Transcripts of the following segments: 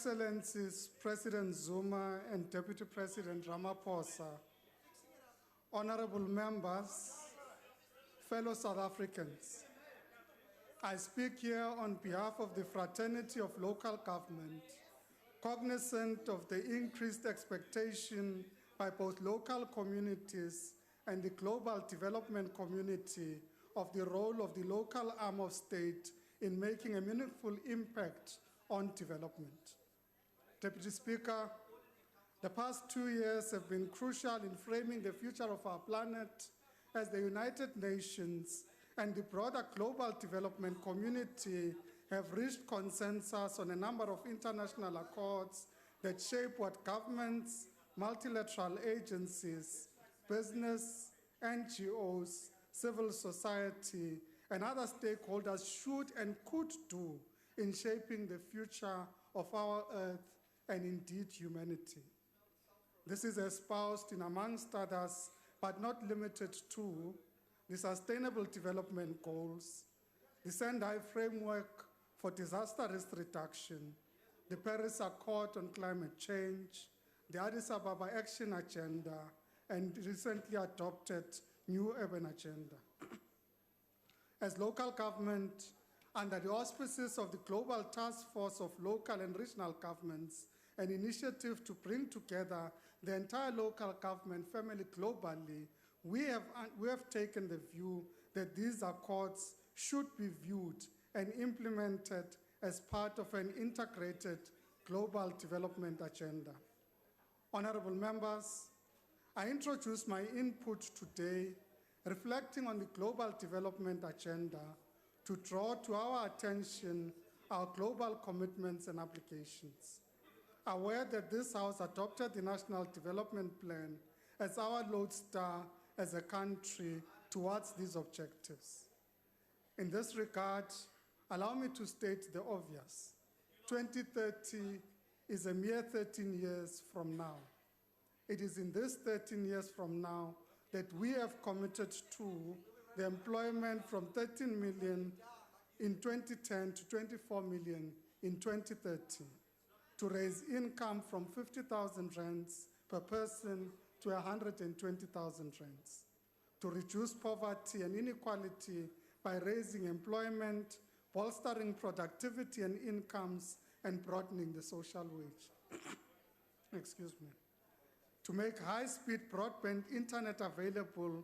Excellencies President Zuma and Deputy President Ramaphosa, honorable members, fellow South Africans, I speak here on behalf of the fraternity of local government, cognizant of the increased expectation by both local communities and the global development community of the role of the local arm of state in making a meaningful impact on development. Deputy Speaker, the past 2 years have been crucial in framing the future of our planet as the United Nations and the broader global development community have reached consensus on a number of international accords that shape what governments, multilateral agencies, business, NGOs, civil society, and other stakeholders should and could do in shaping the future of our Earth and indeed humanity. This is espoused in, amongst others, but not limited to, the Sustainable Development Goals, the Sendai Framework for Disaster Risk Reduction, the Paris Accord on Climate Change, the Addis Ababa Action Agenda, and recently adopted New Urban Agenda. As local government, under the auspices of the Global Task Force of Local and Regional Governments, an initiative to bring together the entire local government family globally, we have taken the view that these accords should be viewed and implemented as part of an integrated global development agenda. Honorable members, I introduce my input today reflecting on the global development agenda to draw to our attention our global commitments and applications. Aware that this House adopted the National Development Plan as our lodestar as a country towards these objectives. In this regard, allow me to state the obvious. 2030 is a mere 13 years from now. It is in this 13 years from now that we have committed to the employment from 13 million in 2010 to 24 million in 2030, to raise income from 50,000 rands per person to 120,000 rands, to reduce poverty and inequality by raising employment, bolstering productivity and incomes, and broadening the social wage. Excuse me. To make high-speed broadband internet available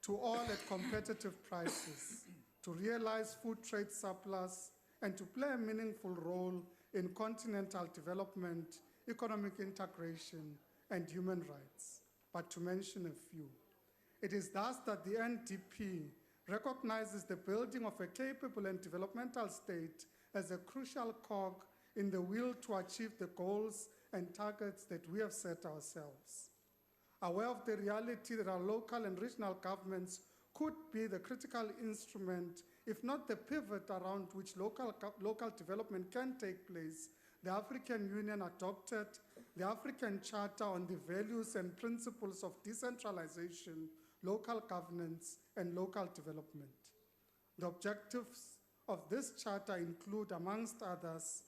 to all at competitive prices, to realize food trade surplus, and to play a meaningful role in continental development, economic integration, and human rights, but to mention a few. It is thus that the NDP recognizes the building of a capable and developmental state as a crucial cog in the will to achieve the goals and targets that we have set ourselves. Aware of the reality that our local and regional governments could be the critical instrument, if not the pivot around which local development can take place, the African Union adopted the African Charter on the values and principles of decentralization, local governance, and local development. The objectives of this charter include, amongst others,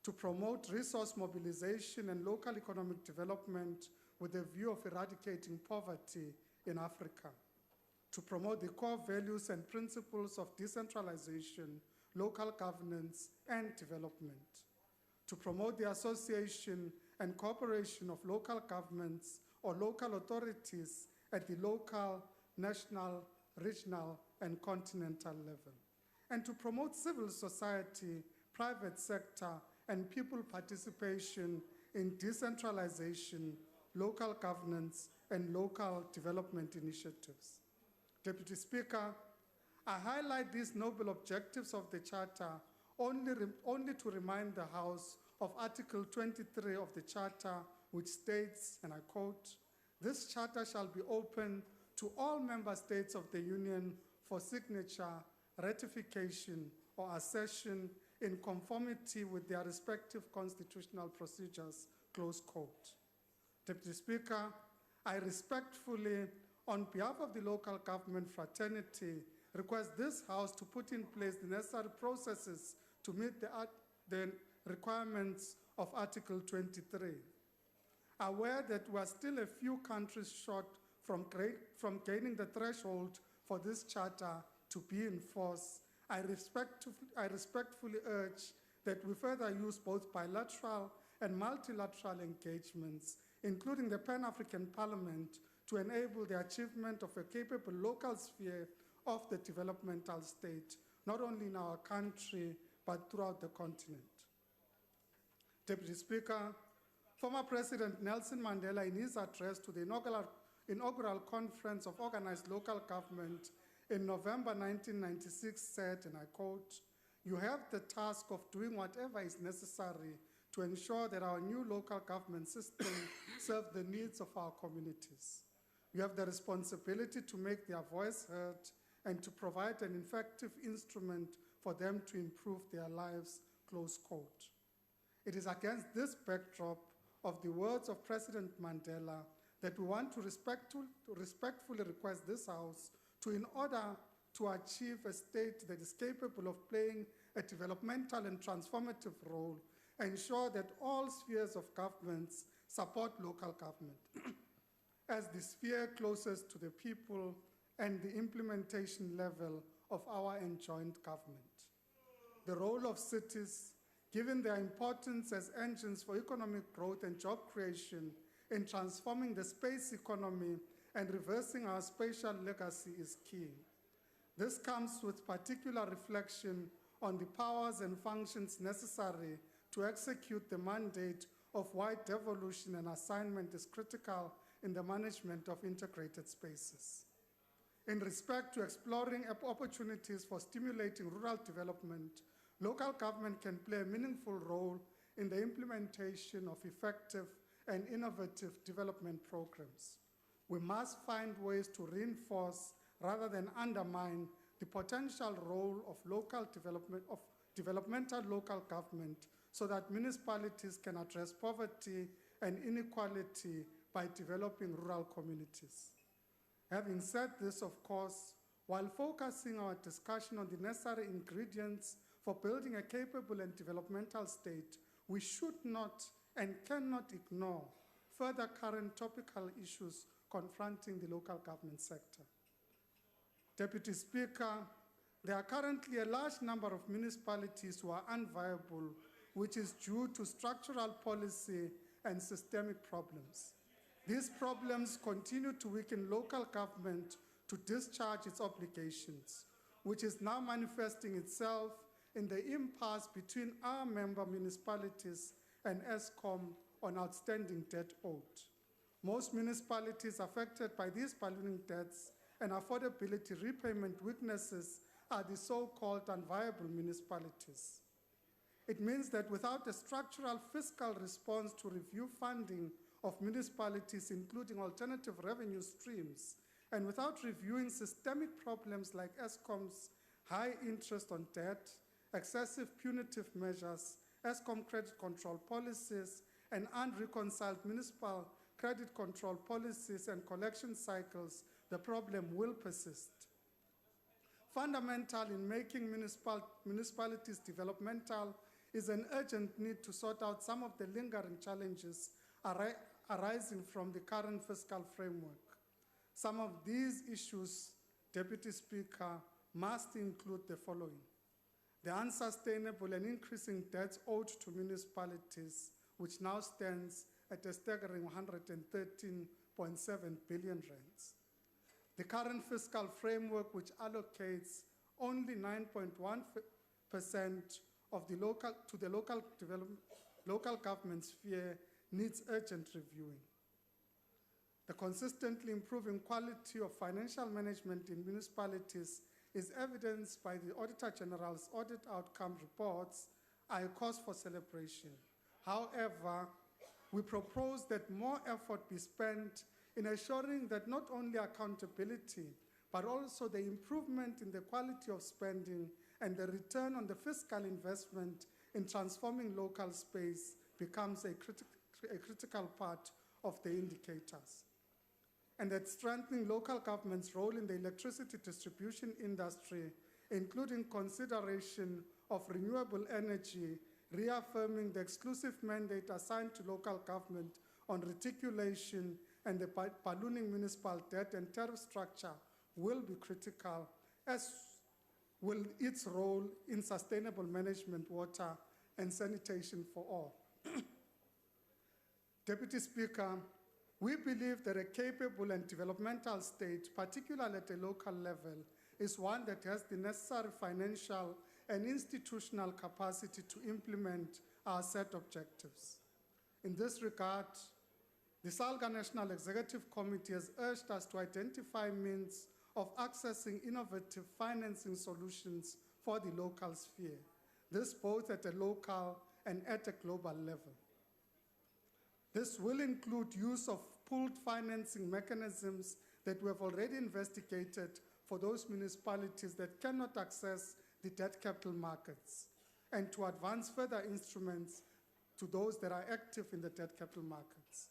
to promote resource mobilization and local economic development with a view of eradicating poverty in Africa, to promote the core values and principles of decentralization, local governance, and development, to promote the association and cooperation of local governments or local authorities at the local, national, regional, and continental level, and to promote civil society, private sector, and people participation in decentralization, local governance, and local development initiatives. Deputy Speaker, I highlight these noble objectives of the Charter only to remind the House of Article 23 of the Charter, which states, and I quote, "This Charter shall be open to all member states of the Union for signature, ratification, or accession in conformity with their respective constitutional procedures," close quote. Deputy Speaker, I respectfully, on behalf of the local government fraternity, request this House to put in place the necessary processes to meet the requirements of Article 23. Aware that we are still a few countries short from gaining the threshold for this charter to be in force, I respectfully urge that we further use both bilateral and multilateral engagements, including the Pan-African Parliament, to enable the achievement of a capable local sphere of the developmental state, not only in our country, but throughout the continent. Deputy Speaker, former President Nelson Mandela, in his address to the inaugural Conference of Organized Local Government in November 1996 said, and I quote, "You have the task of doing whatever is necessary to ensure that our new local government system serves the needs of our communities. You have the responsibility to make their voice heard and to provide an effective instrument for them to improve their lives," close quote. It is against this backdrop of the words of President Mandela that we want to respectfully request this House to, in order to achieve a state that is capable of playing a developmental and transformative role, ensure that all spheres of governments support local government as the sphere closest to the people and the implementation level of our enjoined government. The role of cities, given their importance as engines for economic growth and job creation in transforming the space economy and reversing our spatial legacy, is key. This comes with particular reflection on the powers and functions necessary to execute the mandate of wide devolution and assignment is critical in the management of integrated spaces. In respect to exploring opportunities for stimulating rural development, local government can play a meaningful role in the implementation of effective and innovative development programs. We must find ways to reinforce rather than undermine the potential role of developmental local government so that municipalities can address poverty and inequality by developing rural communities. Having said this, of course, while focusing our discussion on the necessary ingredients for building a capable and developmental state, we should not and cannot ignore further current topical issues confronting the local government sector. Deputy Speaker, there are currently a large number of municipalities who are unviable, which is due to structural policy and systemic problems. These problems continue to weaken local government to discharge its obligations, which is now manifesting itself in the impasse between our member municipalities and ESCOM on outstanding debt owed. Most municipalities affected by these ballooning debts and affordability repayment weaknesses are the so-called unviable municipalities. It means that without a structural fiscal response to review funding of municipalities, including alternative revenue streams, and without reviewing systemic problems like ESCOM's high interest on debt, excessive punitive measures, ESCOM credit control policies, and unreconciled municipal credit control policies and collection cycles, the problem will persist. Fundamental in making municipalities developmental is an urgent need to sort out some of the lingering challenges arising from the current fiscal framework. Some of these issues, Deputy Speaker, must include the following: the unsustainable and increasing debts owed to municipalities, which now stands at a staggering 113.7 billion rands. The current fiscal framework, which allocates only 9.1% of the local government sphere, needs urgent reviewing. The consistently improving quality of financial management in municipalities is evidenced by the Auditor General's audit outcome reports, are a cause for celebration. However, we propose that more effort be spent in assuring that not only accountability, but also the improvement in the quality of spending and the return on the fiscal investment in transforming local space becomes a critical part of the indicators. And that strengthening local government's role in the electricity distribution industry, including consideration of renewable energy reaffirming the exclusive mandate assigned to local government on reticulation and the ballooning municipal debt and tariff structure will be critical, as will its role in sustainable management, water, and sanitation for all. Deputy Speaker, we believe that a capable and developmental state, particularly at a local level, is one that has the necessary financial and institutional capacity to implement our set objectives. In this regard, the SALGA National Executive Committee has urged us to identify means of accessing innovative financing solutions for the local sphere, this both at a local and at a global level. This will include use of pooled financing mechanisms that we have already investigated for those municipalities that cannot access the debt capital markets, and to advance further instruments to those that are active in the debt capital markets.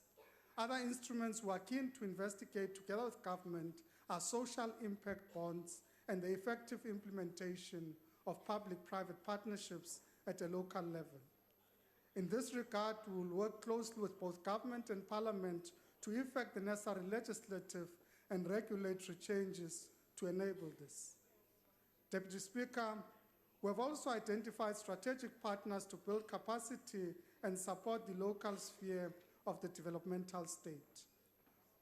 Other instruments we are keen to investigate together with government are social impact bonds and the effective implementation of public-private partnerships at a local level. In this regard, we will work closely with both government and parliament to effect the necessary legislative and regulatory changes to enable this. Deputy Speaker, we have also identified strategic partners to build capacity and support the local sphere of the developmental state.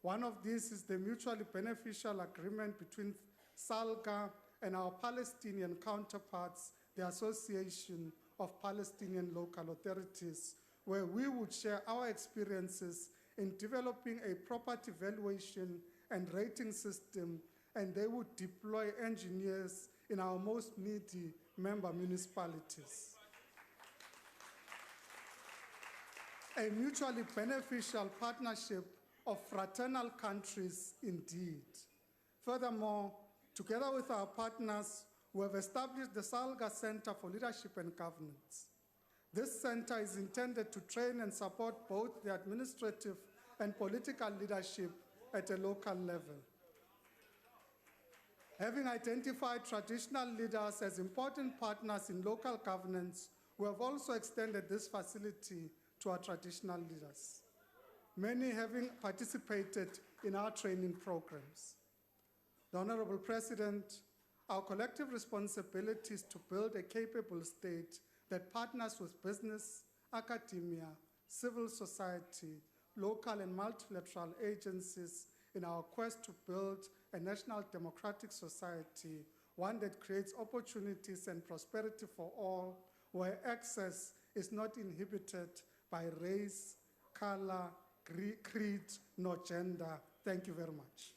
One of these is the mutually beneficial agreement between SALGA and our Palestinian counterparts, the Association of Palestinian Local Authorities, where we would share our experiences in developing a property valuation and rating system, and they would deploy engineers in our most needy member municipalities. A mutually beneficial partnership of fraternal countries indeed. Furthermore, together with our partners, we have established the SALGA Center for Leadership and Governance. This center is intended to train and support both the administrative and political leadership at a local level. Having identified traditional leaders as important partners in local governance, we have also extended this facility to our traditional leaders, many having participated in our training programs. The Honorable President, our collective responsibility is to build a capable state that partners with business, academia, civil society, local and multilateral agencies in our quest to build a national democratic society, one that creates opportunities and prosperity for all, where access is not inhibited by race, color, creed, nor gender. Thank you very much.